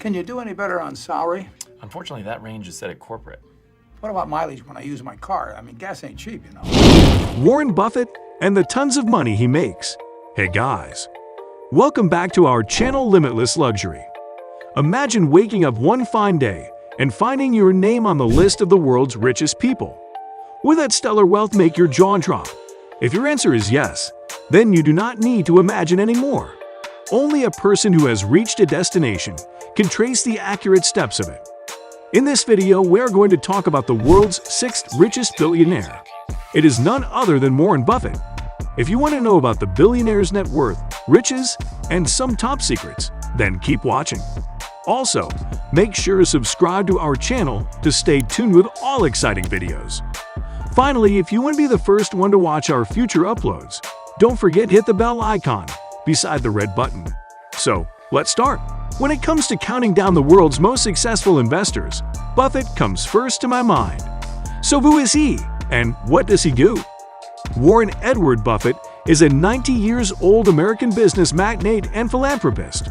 Can you do any better on salary? Unfortunately, that range is set at corporate. What about mileage when I use my car? I mean, gas ain't cheap, you know. Warren Buffett and the tons of money he makes. Hey guys, welcome back to our channel Limitless Luxury. Imagine waking up one fine day and finding your name on the list of the world's richest people. Would that stellar wealth make your jaw drop? If your answer is yes, then you do not need to imagine anymore. Only a person who has reached a destination can trace the accurate steps of it. In this video, we're going to talk about the world's sixth richest billionaire. It is none other than Warren Buffett. If you want to know about the billionaire's net worth, riches, and some top secrets, then keep watching. Also, make sure to subscribe to our channel to stay tuned with all exciting videos. Finally, if you want to be the first one to watch our future uploads, don't forget to hit the bell icon beside the red button. So, let's start. When it comes to counting down the world's most successful investors, Buffett comes first to my mind. So who is he, and what does he do? Warren Edward Buffett is a 90-year-old American business magnate and philanthropist.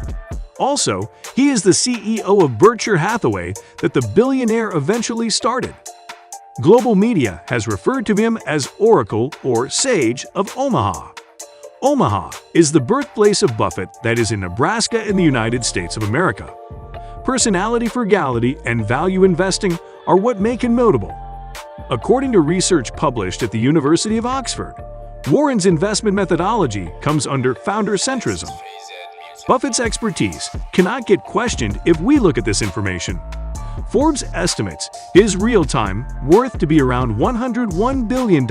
Also, he is the CEO of Berkshire Hathaway that the billionaire eventually started. Global media has referred to him as Oracle or Sage of Omaha. Omaha is the birthplace of Buffett that is in Nebraska in the United States of America. Personality, frugality, and value investing are what make him notable. According to research published at the University of Oxford, Warren's investment methodology comes under founder-centrism. Buffett's expertise cannot get questioned if we look at this information. Forbes estimates his real-time worth to be around $101 billion.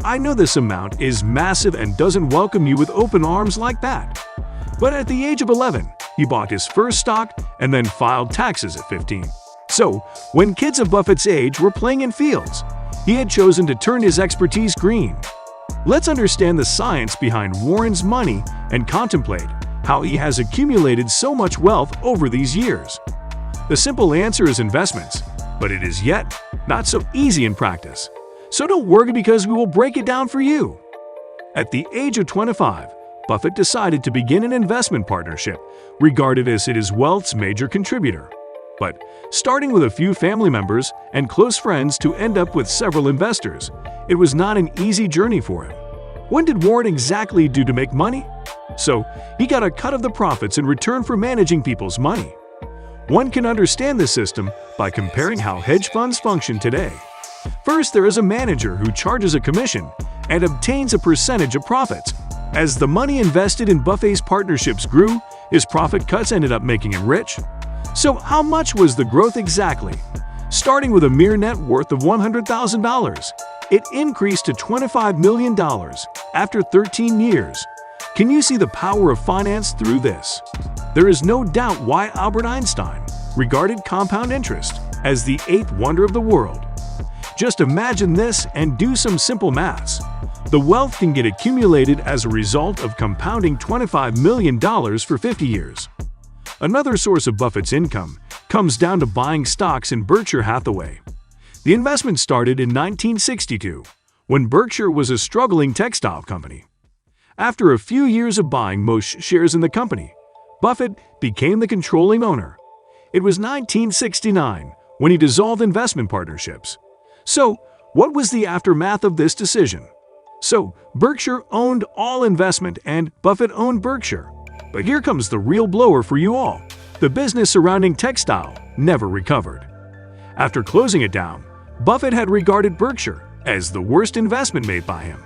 I know this amount is massive and doesn't welcome you with open arms like that. But at the age of 11, he bought his first stock and then filed taxes at 15. So, when kids of Buffett's age were playing in fields, he had chosen to turn his expertise green. Let's understand the science behind Warren's money and contemplate how he has accumulated so much wealth over these years. The simple answer is investments, but it is yet not so easy in practice. So don't worry because we will break it down for you. At the age of 25, Buffett decided to begin an investment partnership, regarded as his wealth's major contributor. But starting with a few family members and close friends to end up with several investors, it was not an easy journey for him. What did Warren exactly do to make money? So, he got a cut of the profits in return for managing people's money. One can understand this system by comparing how hedge funds function today. First, there is a manager who charges a commission and obtains a percentage of profits. As the money invested in Buffett's partnerships grew, his profit cuts ended up making him rich. So how much was the growth exactly? Starting with a mere net worth of $100,000, it increased to $25 million after 13 years. Can you see the power of finance through this? There is no doubt why Albert Einstein regarded compound interest as the eighth wonder of the world. Just imagine this and do some simple maths. The wealth can get accumulated as a result of compounding $25 million for 50 years. Another source of Buffett's income comes down to buying stocks in Berkshire Hathaway. The investment started in 1962, when Berkshire was a struggling textile company. After a few years of buying most shares in the company, Buffett became the controlling owner. It was 1969 when he dissolved investment partnerships. So, what was the aftermath of this decision? So, Berkshire owned all investment and Buffett owned Berkshire. But here comes the real blower for you all. The business surrounding textile never recovered. After closing it down, Buffett had regarded Berkshire as the worst investment made by him.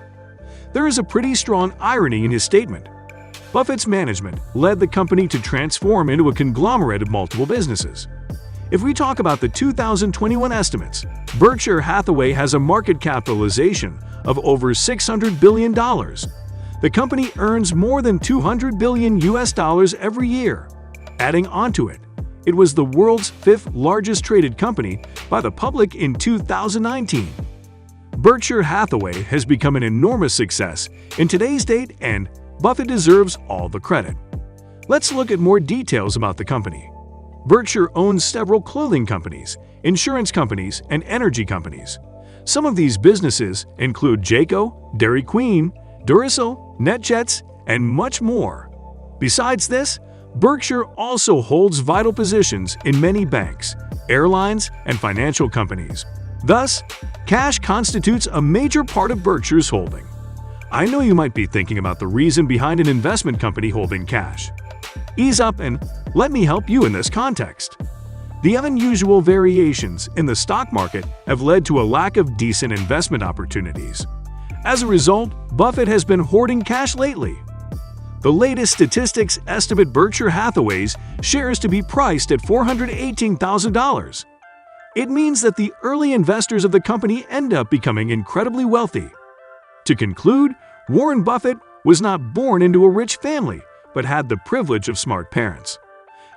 There is a pretty strong irony in his statement. Buffett's management led the company to transform into a conglomerate of multiple businesses. If we talk about the 2021 estimates, Berkshire Hathaway has a market capitalization of over $600 billion. The company earns more than $200 billion every year. Adding onto it, it was the world's fifth largest traded company by the public in 2019. Berkshire Hathaway has become an enormous success in today's date, and Buffett deserves all the credit. Let's look at more details about the company. Berkshire owns several clothing companies, insurance companies, and energy companies. Some of these businesses include Jayco, Dairy Queen, Duracell, NetJets, and much more. Besides this, Berkshire also holds vital positions in many banks, airlines, and financial companies. Thus, cash constitutes a major part of Berkshire's holding. I know you might be thinking about the reason behind an investment company holding cash. Ease up and let me help you in this context. The unusual variations in the stock market have led to a lack of decent investment opportunities. As a result, Buffett has been hoarding cash lately. The latest statistics estimate Berkshire Hathaway's shares to be priced at $418,000. It means that the early investors of the company end up becoming incredibly wealthy. To conclude, Warren Buffett was not born into a rich family, but had the privilege of smart parents.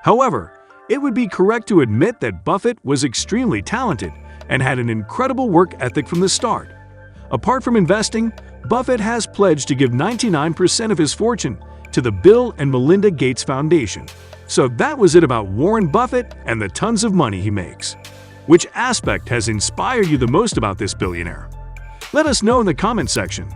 However, it would be correct to admit that Buffett was extremely talented and had an incredible work ethic from the start. Apart from investing, Buffett has pledged to give 99% of his fortune to the Bill and Melinda Gates Foundation. So that was it about Warren Buffett and the tons of money he makes. Which aspect has inspired you the most about this billionaire? Let us know in the comment section.